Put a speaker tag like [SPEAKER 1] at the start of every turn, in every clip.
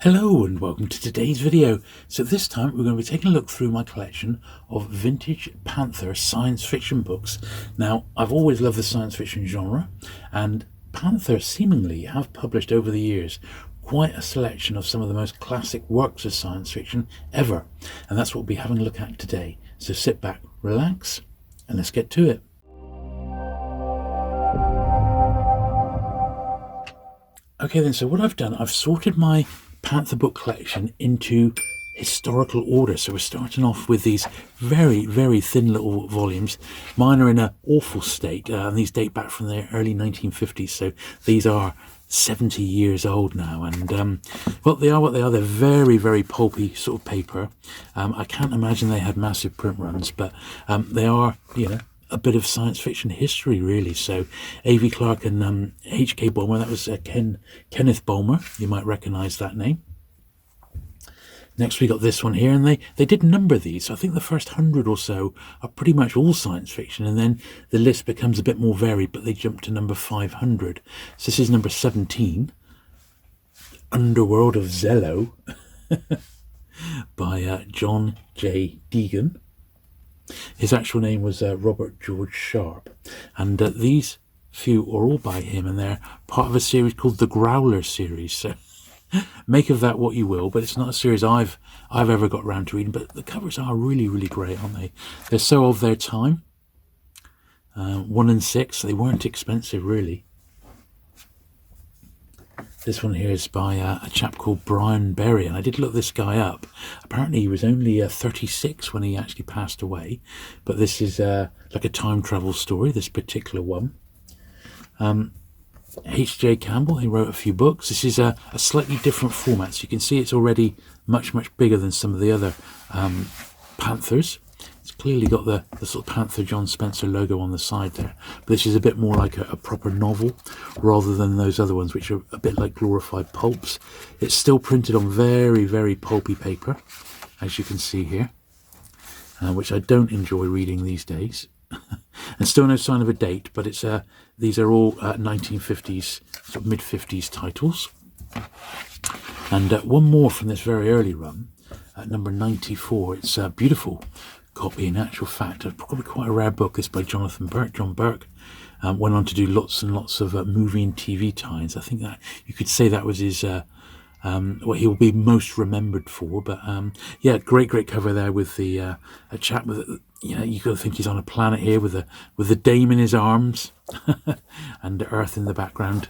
[SPEAKER 1] Hello and welcome to today's video. So this time we're going to be taking a look through my collection of vintage Panther science fiction books. Now, I've always loved the science fiction genre, and Panther seemingly have published over the years quite a selection of some of the most classic works of science fiction ever, and that's what we'll be having a look at today. So sit back, relax, and let's get to it. Okay then, so what I've done, I've sorted my Panther book collection into historical order. So we're starting off with these very, very thin little volumes. Mine are in an awful state, and these date back from the early 1950s. So these are 70 years old now, and well, they are what they are. They're very, very pulpy sort of paper. I can't imagine they had massive print runs, but they are, you know, a bit of science fiction history, really. So A.V. Clarke and H.K. Bulmer, that was Kenneth Bulmer, you might recognise that name. Next we got this one here, and they did number these. So I think the first 100 or so are pretty much all science fiction, and then the list becomes a bit more varied, but they jump to number 500. So this is number 17, Underworld of Zello, by John J. Deegan. His actual name was Robert George Sharp, and these few are all by him, and they're part of a series called the Growler series. So make of that what you will, but it's not a series I've ever got round to reading. But the covers are really, really great, aren't they? They're so of their time. 1 and 6, they weren't expensive, really. This one here is by a chap called Brian Berry, and I did look this guy up. Apparently he was only 36 when he actually passed away, but this is like a time travel story, this particular one. H.J. Campbell, he wrote a few books. This is a slightly different format, so you can see it's already much, much bigger than some of the other Panthers. It's clearly got the sort of Panther John Spencer logo on the side there, but this is a bit more like a proper novel rather than those other ones which are a bit like glorified pulps. It's still printed on very, very pulpy paper, as you can see here, which I don't enjoy reading these days. And still no sign of a date, but it's these are all 1950s, sort of mid-50s titles. And one more from this very early run, number 94. It's a beautiful copy, in actual fact. Probably quite a rare book. This by John Burke. Went on to do lots and lots of movie and TV tie-ins. I think that you could say that was his what he will be most remembered for. But yeah, great cover there with the a chap with, you know, you got to think he's on a planet here with the dame in his arms and Earth in the background.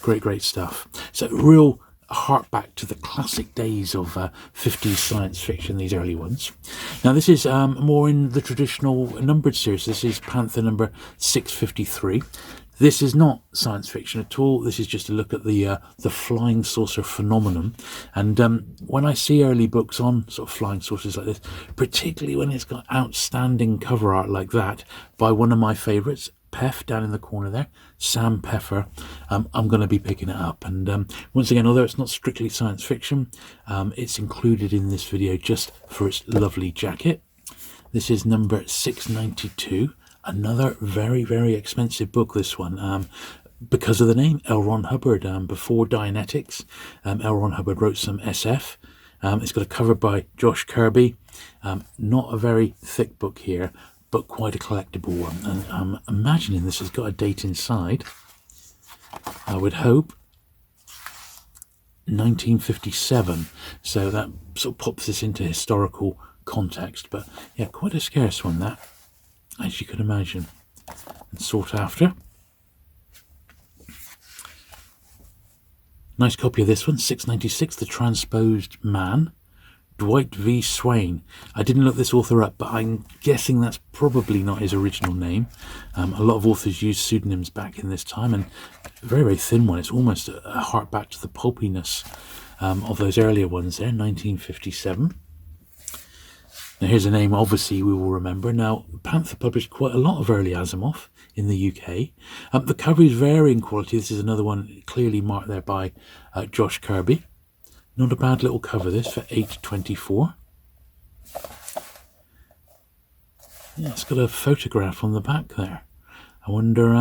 [SPEAKER 1] Great stuff. So real hark back to the classic days of 50s science fiction, these early ones. Now this is more in the traditional numbered series. This is Panther number 653. This is not science fiction at all. This is just a look at the flying saucer phenomenon. And when I see early books on sort of flying saucers like this, particularly when it's got outstanding cover art like that by one of my favourites, Peff, down in the corner there, Sam Peffer, I'm going to be picking it up. And once again, although it's not strictly science fiction, it's included in this video just for its lovely jacket. This is number 692, another very, very expensive book, this one, because of the name, L. Ron Hubbard. Before Dianetics, L. Ron Hubbard wrote some SF. It's got a cover by Josh Kirby. Not a very thick book here, but quite a collectible one. And I'm imagining this has got a date inside. I would hope 1957. So that sort of pops this into historical context. But yeah, quite a scarce one, that, as you can imagine, and sought after. Nice copy of this one, 696, The Transposed Man, Dwight V. Swain. I didn't look this author up, but I'm guessing that's probably not his original name. A lot of authors used pseudonyms back in this time, and a very, very thin one. It's almost a hark back to the pulpiness of those earlier ones there, 1957. Now here's a name obviously we will remember. Now, Panther published quite a lot of early Asimov in the UK. The cover is varying quality. This is another one clearly marked there by Josh Kirby. Not a bad little cover, this, for $8.24. Yeah, it's got a photograph on the back there. I wonder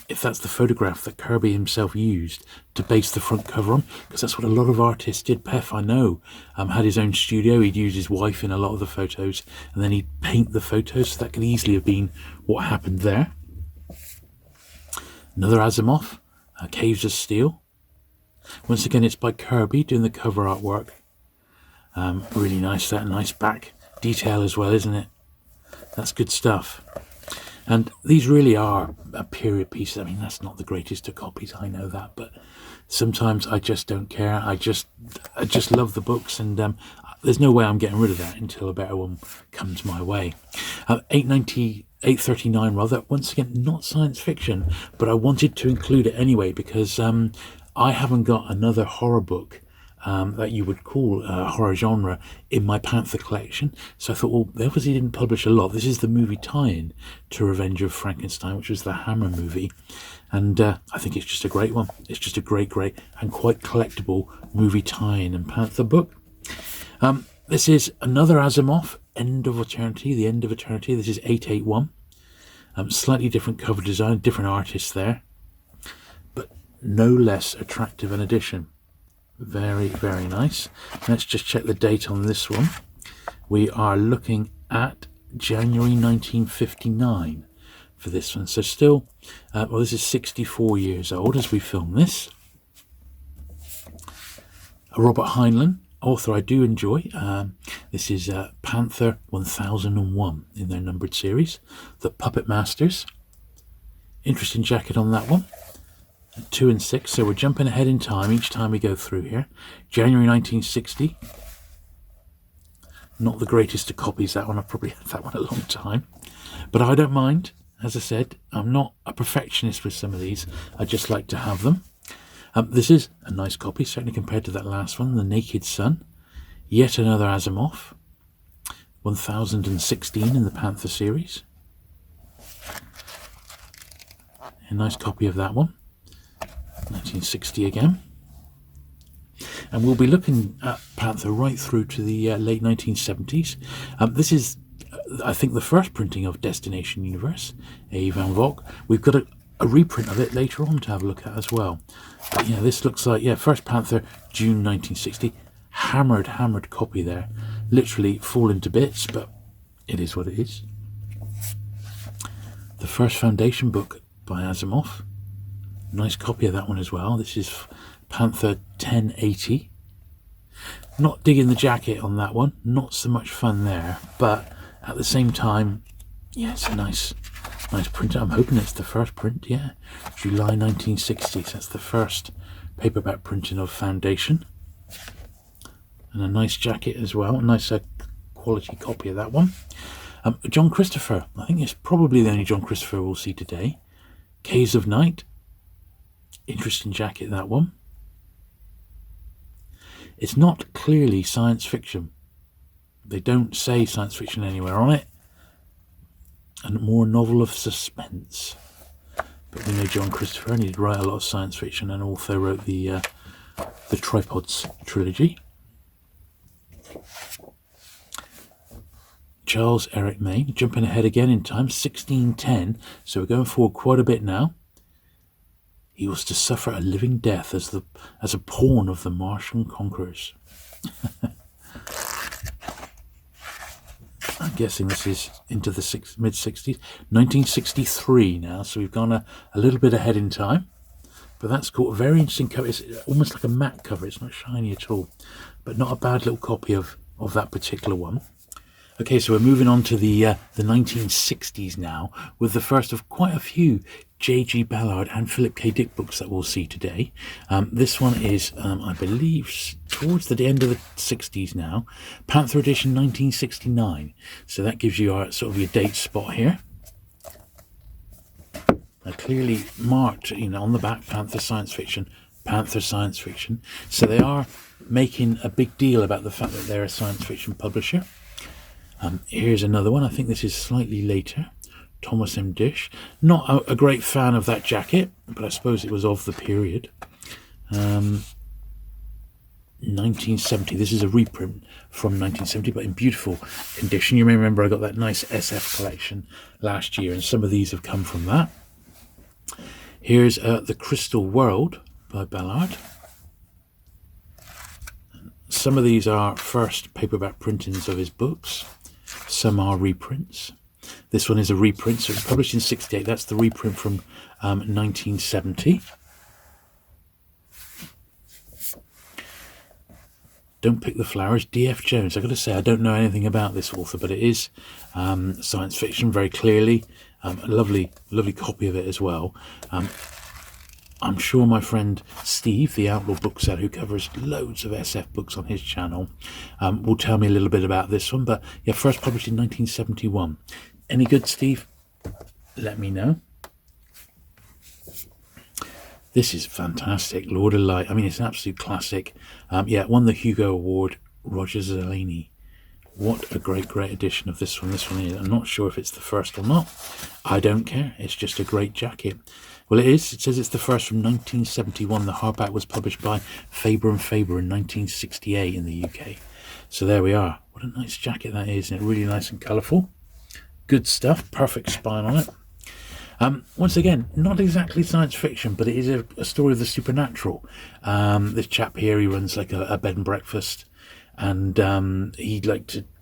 [SPEAKER 1] if that's the photograph that Kirby himself used to base the front cover on, because that's what a lot of artists did. Pef, I know, had his own studio. He'd use his wife in a lot of the photos, and then he'd paint the photos, so that could easily have been what happened there. Another Asimov, Caves of Steel. Once again, it's by Kirby doing the cover artwork. Really nice, that nice back detail as well, isn't it? That's good stuff. And these really are a period piece. I mean, that's not the greatest of copies, I know that, but sometimes I just don't care. I just love the books, and there's no way I'm getting rid of that until a better one comes my way. 839 rather. Once again, not science fiction, but I wanted to include it anyway because I haven't got another horror book that you would call horror genre in my Panther collection. So I thought, well, they obviously didn't publish a lot. This is the movie tie-in to Revenge of Frankenstein, which was the Hammer movie. And I think it's just a great one. It's just a great and quite collectible movie tie-in and Panther book. This is another Asimov, End of Eternity, The End of Eternity. This is 881. Slightly different cover design, different artists there, but no less attractive an edition. Very, very nice. Let's just check the date on this one. We are looking at January 1959 for this one. So still, well, this is 64 years old as we film this. Robert Heinlein, author I do enjoy. This is Panther 1001 in their numbered series. The Puppet Masters. Interesting jacket on that one. 2 and 6, so we're jumping ahead in time each time we go through here. January 1960. Not the greatest of copies, that one. I've probably had that one a long time, but I don't mind. As I said, I'm not a perfectionist with some of these. I just like to have them. This is a nice copy, certainly compared to that last one, The Naked Sun. Yet another Asimov. 1016 in the Panther series. A nice copy of that one. 1960 again. And we'll be looking at Panther right through to the late 1970s. This is, I think, the first printing of Destination Universe, A. Van Vogt. We've got a reprint of it later on to have a look at as well. But yeah, this looks like, yeah, first Panther, June 1960. Hammered copy there. Literally fallen to bits, but it is what it is. The first Foundation book by Asimov. Nice copy of that one as well. This is Panther 1080. Not digging the jacket on that one. Not so much fun there. But at the same time, yeah, it's a nice print. I'm hoping it's the first print, yeah. July 1960. So that's the first paperback printing of Foundation. And a nice jacket as well. A nice quality copy of that one. John Christopher. I think it's probably the only John Christopher we'll see today. Caves of Night. Interesting jacket, that one. It's not clearly science fiction. They don't say science fiction anywhere on it. And more novel of suspense. But we know John Christopher, and he did write a lot of science fiction and also wrote the Tripods trilogy. Charles Eric Maine, jumping ahead again in time, 1610. So we're going forward quite a bit now. He was to suffer a living death as a pawn of the Martian conquerors. I'm guessing this is into the mid-60s. 1963 now, so we've gone a little bit ahead in time. But that's cool. A very interesting cover. It's almost like a matte cover. It's not shiny at all. But not a bad little copy of that particular one. Okay, so we're moving on to the 1960s now, with the first of quite a few J.G. Ballard and Philip K. Dick books that we'll see today. This one is, I believe, towards the end of the 60s now. Panther edition 1969. So that gives you our sort of your date spot here. Clearly marked, on the back, Panther science fiction. So they are making a big deal about the fact that they're a science fiction publisher. Here's another one. I think this is slightly later. Thomas M. Dish. Not a great fan of that jacket, but I suppose it was of the period. 1970. This is a reprint from 1970, but in beautiful condition. You may remember I got that nice SF collection last year, and some of these have come from that. Here's The Crystal World by Ballard. Some of these are first paperback printings of his books. Some are reprints. This one is a reprint, so it was published in 1968. That's the reprint from 1970. Don't Pick the Flowers, D.F. Jones. I've got to say, I don't know anything about this author, but it is science fiction very clearly. A lovely copy of it as well. I'm sure my friend Steve, the Outlaw bookseller, who covers loads of SF books on his channel, will tell me a little bit about this one. But yeah, first published in 1971. Any good, Steve? Let me know. This is fantastic. Lord of Light. I mean, it's an absolute classic. Yeah, it won the Hugo Award. Roger Zelazny. What a great edition of this one. This one is. I'm not sure if it's the first or not. I don't care. It's just a great jacket. Well, it is. It says it's the first from 1971. The hardback was published by Faber and Faber in 1968 in the UK. So there we are. What a nice jacket that is. And it's really nice and colourful. Good stuff. Perfect spine on it. Once again, not exactly science fiction, but it is a story of the supernatural. This chap here, he runs like a bed and breakfast, and he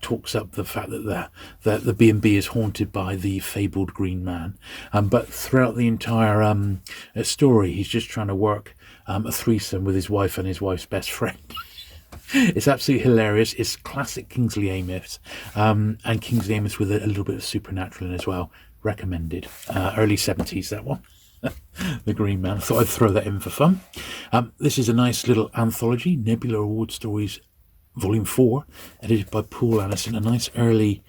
[SPEAKER 1] talks up the fact that the B&B is haunted by the fabled Green Man. But throughout the entire story, he's just trying to work a threesome with his wife and his wife's best friend. It's absolutely hilarious. It's classic Kingsley Amis, and Kingsley Amis with a little bit of supernatural in as well. Recommended. Early 70s, that one. The Green Man. I thought I'd throw that in for fun. This is a nice little anthology, Nebula Award Stories Volume 4, edited by Paul Anderson. A nice early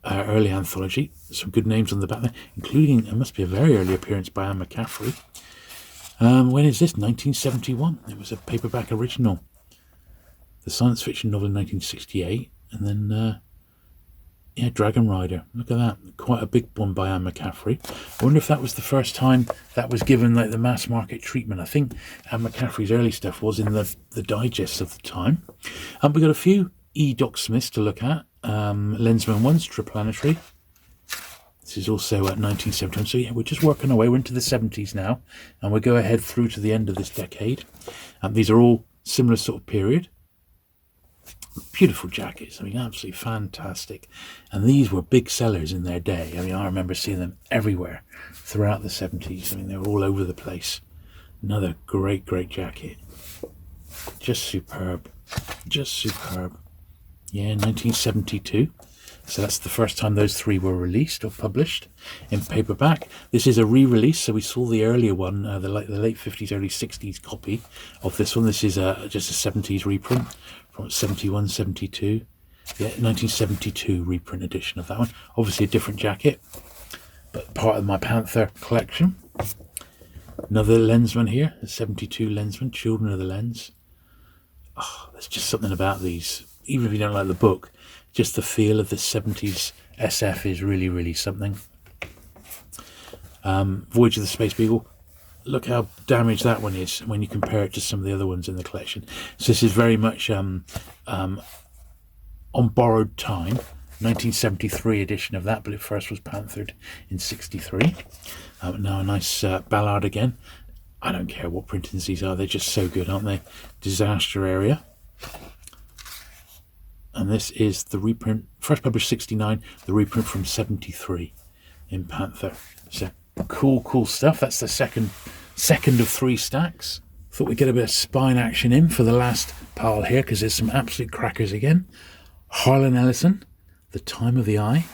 [SPEAKER 1] anthology. Some good names on the back there, including, it must be a very early appearance by Anne McCaffrey. When is this? 1971. It was a paperback original. The science fiction novel in 1968. And then... yeah, Dragon Rider. Look at that. Quite a big one by Anne McCaffrey. I wonder if that was the first time that was given like the mass market treatment. I think Anne McCaffrey's early stuff was in the digests of the time. We've got a few E. Doc Smiths to look at. Lensman 1's Triplanetary. This is also at 1971. So yeah, we're just working our way. We're into the 70s now. And we'll go ahead through to the end of this decade. These are all similar sort of period. Beautiful jackets. I mean, absolutely fantastic. And these were big sellers in their day. I mean, I remember seeing them everywhere throughout the 70s. I mean, they were all over the place. Another great jacket. Just superb. Just superb. Yeah, 1972. So that's the first time those three were released or published in paperback. This is a re-release, so we saw the earlier one, the late 50s, early 60s copy of this one. This is just a 70s reprint from 71, 72. Yeah, 1972 reprint edition of that one. Obviously a different jacket, but part of my Panther collection. Another Lensman here, a 72 Lensman, Children of the Lens. Oh, there's just something about these, even if you don't like the book, just the feel of the 70s SF is really something. Voyage of the Space Beagle. Look how damaged that one is when you compare it to some of the other ones in the collection. So this is very much on borrowed time. 1973 edition of that, but it first was panthered in 63. Now a nice Ballard again. I don't care what printings these are, they're just so good, aren't they? Disaster Area. And this is the reprint, first published 69, the reprint from 73 in Panther. So cool stuff. That's the second of three stacks. Thought we'd get a bit of spine action in for the last pile here, because there's some absolute crackers again. Harlan Ellison, The Time of the Eye.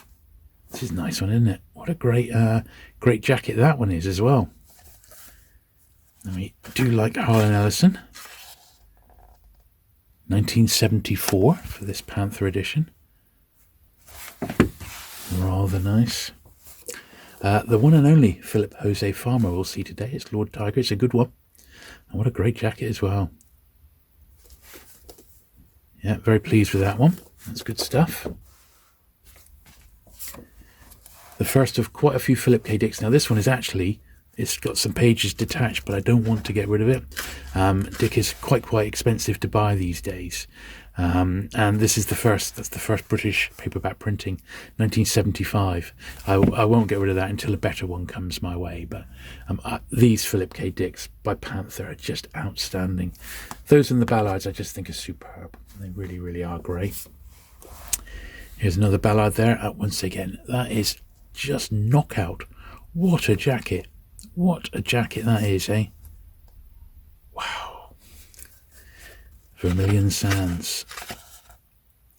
[SPEAKER 1] This is a nice one, isn't it? What a great jacket that one is as well. And we do like Harlan Ellison. 1974 for this Panther edition. Rather nice. The one and only Philip Jose Farmer we'll see today. It's Lord Tiger. It's a good one. And what a great jacket as well. Yeah, very pleased with that one. That's good stuff. The first of quite a few Philip K. Dicks. Now this one is actually It's got some pages detached, but I don't want to get rid of it. Dick is quite expensive to buy these days. And this is that's the first British paperback printing, 1975. I won't get rid of that until a better one comes my way, but these Philip K. Dicks by Panther are just outstanding. Those and the Ballards I just think are superb. They really are great. Here's another Ballard there. Once again, that is just knockout. What a jacket. What a jacket that is, eh? Wow. Vermilion Sands.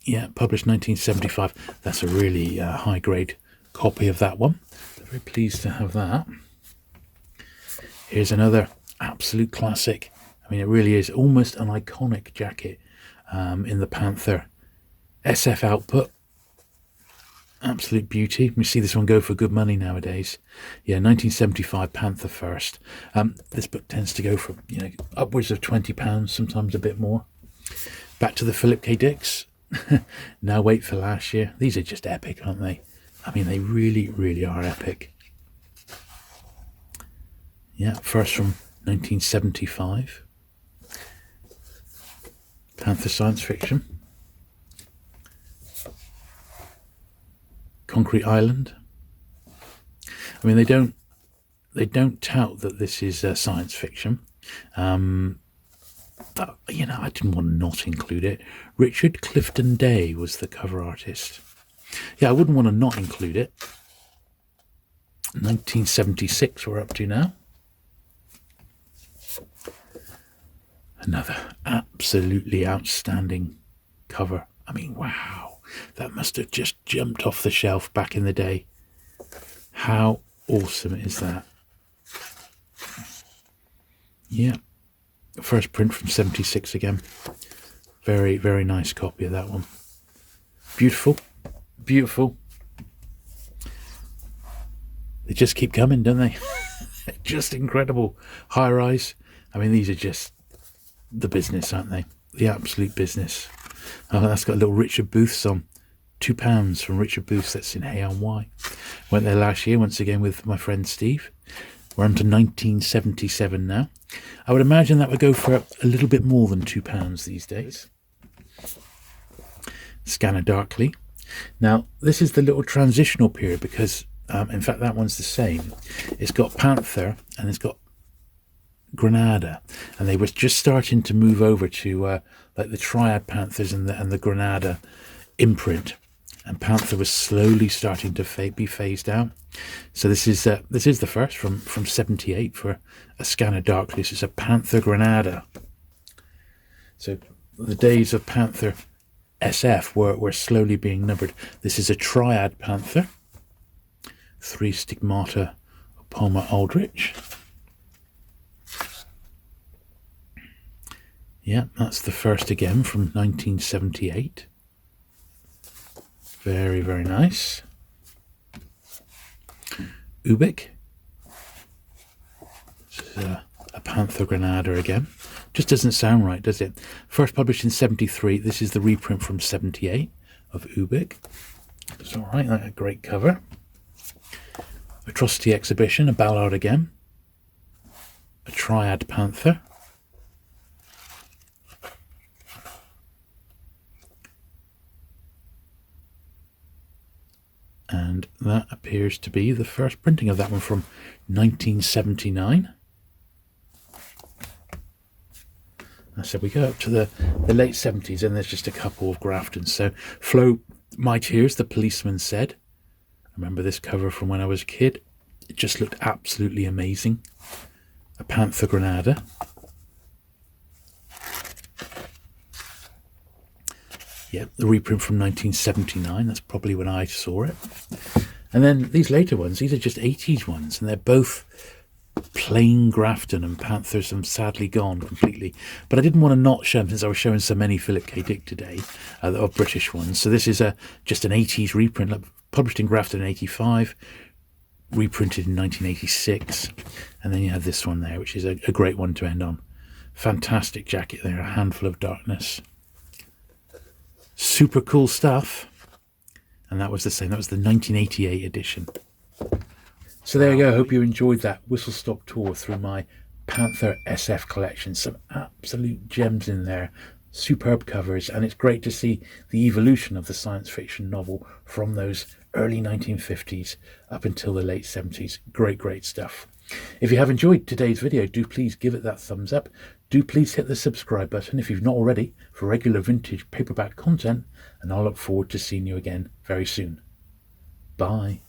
[SPEAKER 1] Yeah, published 1975. That's a really high-grade copy of that one. Very pleased to have that. Here's another absolute classic. I mean, it really is almost an iconic jacket in the Panther SF output. Absolute beauty. We see this one go for good money nowadays. Yeah, 1975 Panther first. This book tends to go for upwards of £20, sometimes a bit more. Back to the Philip K. Dicks. Now wait for last year. These are just epic, aren't they? I mean, they really are epic. Yeah, first from 1975. Panther science fiction. Concrete Island. I mean, they don't tout that this is science fiction, but I didn't want to not include it. Richard Clifton Day was the cover artist. Yeah, I wouldn't want to not include it. 1976 we're up to now. Another absolutely outstanding cover. I mean, wow. That must have just jumped off the shelf back in the day. How awesome is that? Yeah. First print from 76 again. Very nice copy of that one. Beautiful. Beautiful. They just keep coming, don't they? Just incredible. High rise. I mean, these are just the business, aren't they? The absolute business. Oh, that's got a little Richard Booth's on. £2 from Richard Booth's. That's in A&Y. Went there last year once again with my friend Steve. We're on to 1977 now. I would imagine that would go for a little bit more than £2 these days. Scanner Darkly. Now, this is the little transitional period because, in fact, that one's the same. It's got Panther and it's got Granada, and they were just starting to move over to like the Triad Panthers and the Granada imprint, and Panther was slowly starting to be phased out. So this is the first from 78 for a Scanner Darkly. This is a Panther Granada. So the days of Panther SF were slowly being numbered. This is a Triad Panther, 3 Stigmata Palmer Aldrich. Yeah, that's the first again from 1978. Very nice. Ubik. This is a Panther Granada again. Just doesn't sound right, does it? First published in 73. This is the reprint from 78 of Ubik. It's all right, a great cover. Atrocity Exhibition, a Ballard again. A Triad Panther. And that appears to be the first printing of that one from 1979. So we go up to the late 70s and there's just a couple of Graftons. So Flow My Tears, the Policeman Said. I remember this cover from when I was a kid. It just looked absolutely amazing. A Panther Granada. Yeah, the reprint from 1979. That's probably when I saw it. And then these later ones, these are just 80s ones, and they're both plain Grafton, and Panthers are sadly gone completely. But I didn't want to not show them since I was showing so many Philip K. Dick today, of British ones. So this is just an 80s reprint, published in Grafton in 85, reprinted in 1986. And then you have this one there, which is a great one to end on. Fantastic jacket there, A Handful of Darkness. Super cool stuff. And that was the same. That was the 1988 edition. So there you go. I hope you enjoyed that whistle-stop tour through my Panther SF collection. Some absolute gems in there. Superb covers, and it's great to see the evolution of the science fiction novel from those early 1950s up until the late 70s. Great stuff. If you have enjoyed today's video, do please give it that thumbs up. Do please hit the subscribe button if you've not already for regular vintage paperback content, and I'll look forward to seeing you again very soon. Bye.